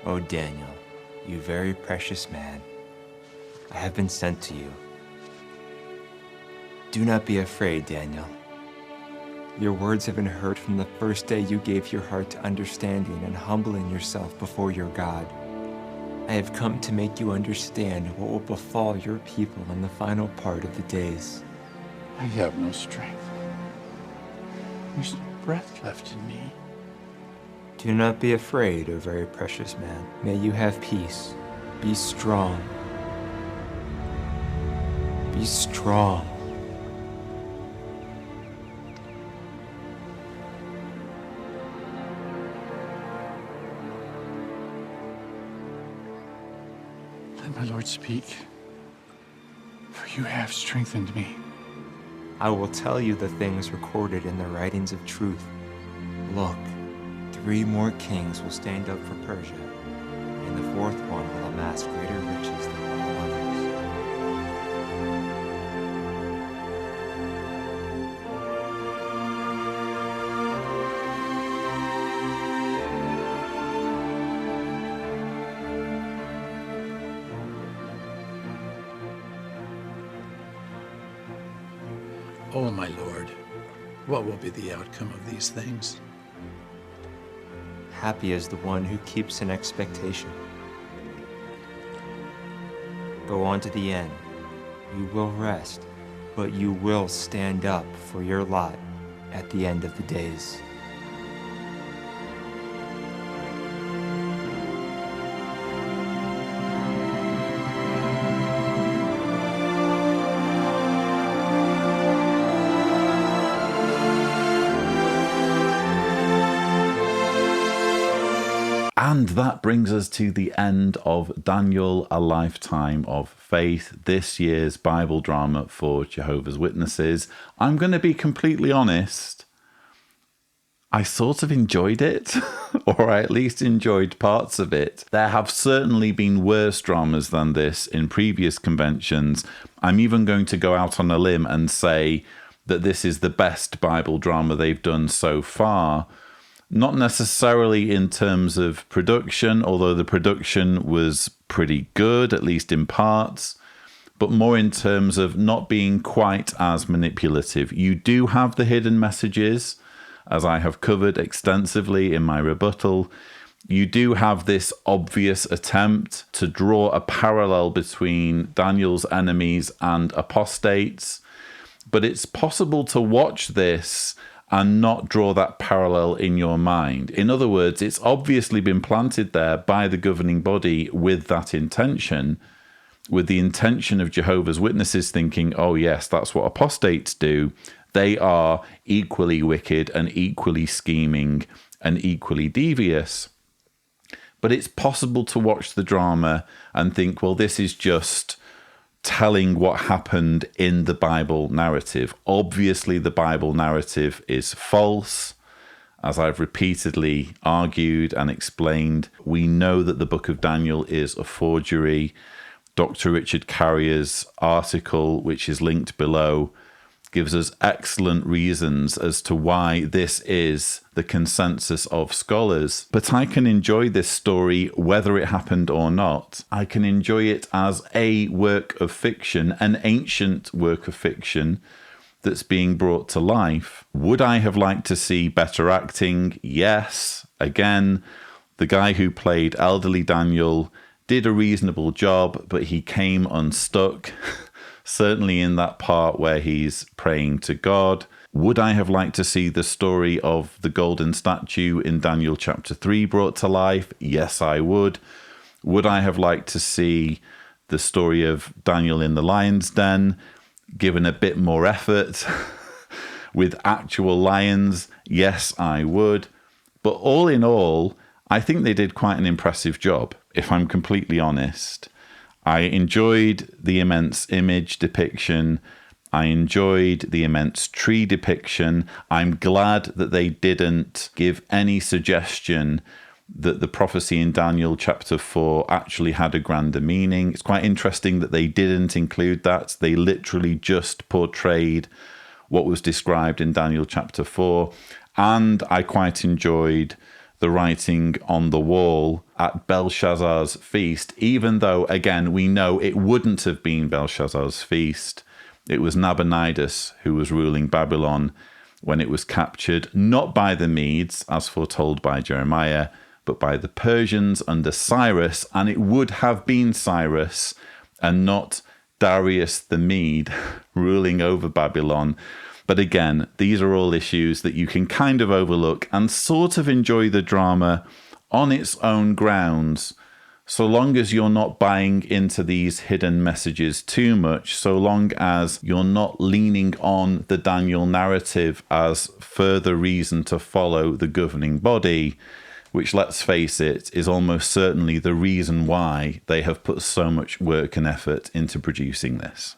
O Daniel, you very precious man, I have been sent to you. Do not be afraid, Daniel. Your words have been heard from the first day you gave your heart to understanding and humbling yourself before your God. I have come to make you understand what will befall your people in the final part of the days. I have no strength. There's no breath left in me. Do not be afraid, O very precious man. May you have peace. Be strong. Be strong. Let my Lord speak, for you have strengthened me. I will tell you the things recorded in the writings of truth. Look, 3 more kings will stand up for Persia, and the 4th one will amass greater riches than all others. Oh, my Lord, what will be the outcome of these things? Happy is the one who keeps an expectation. Go on to the end. You will rest, but you will stand up for your lot at the end of the days. And that brings us to the end of Daniel, A Lifetime of Faith, this year's Bible drama for Jehovah's Witnesses. I'm going to be completely honest, I sort of enjoyed it, or I at least enjoyed parts of it. There have certainly been worse dramas than this in previous conventions. I'm even going to go out on a limb and say that this is the best Bible drama they've done so far. Not necessarily in terms of production, although the production was pretty good, at least in parts, but more in terms of not being quite as manipulative. You do have the hidden messages, as I have covered extensively in my rebuttal. You do have this obvious attempt to draw a parallel between Daniel's enemies and apostates, but it's possible to watch this and not draw that parallel in your mind. In other words, it's obviously been planted there by the governing body with that intention, with the intention of Jehovah's Witnesses thinking, oh yes, that's what apostates do. They are equally wicked and equally scheming and equally devious. But it's possible to watch the drama and think, well, this is just telling what happened in the Bible narrative. Obviously, the Bible narrative is false. As I've repeatedly argued and explained, we know that the book of Daniel is a forgery. Dr. Richard Carrier's article, which is linked below, gives us excellent reasons as to why this is the consensus of scholars. But I can enjoy this story whether it happened or not. I can enjoy it as a work of fiction, an ancient work of fiction that's being brought to life. Would I have liked to see better acting? Yes. Again, the guy who played elderly Daniel did a reasonable job, but he came unstuck. Certainly in that part where he's praying to God. Would I have liked to see the story of the golden statue in Daniel chapter 3 brought to life? Yes, I would. Would I have liked to see the story of Daniel in the lion's den given a bit more effort with actual lions? Yes, I would. But all in all, I think they did quite an impressive job, if I'm completely honest. I enjoyed the immense image depiction. I enjoyed the immense tree depiction. I'm glad that they didn't give any suggestion that the prophecy in Daniel chapter 4 actually had a grander meaning. It's quite interesting that they didn't include that. They literally just portrayed what was described in Daniel chapter 4. And I quite enjoyed the writing on the wall at Belshazzar's feast, even though, again, we know it wouldn't have been Belshazzar's feast. It was Nabonidus who was ruling Babylon when it was captured, not by the Medes, as foretold by Jeremiah, but by the Persians under Cyrus, and it would have been Cyrus and not Darius the Mede ruling over Babylon. But again, these are all issues that you can kind of overlook and sort of enjoy the drama on its own grounds, so long as you're not buying into these hidden messages too much, so long as you're not leaning on the Daniel narrative as further reason to follow the governing body, which, let's face it, is almost certainly the reason why they have put so much work and effort into producing this.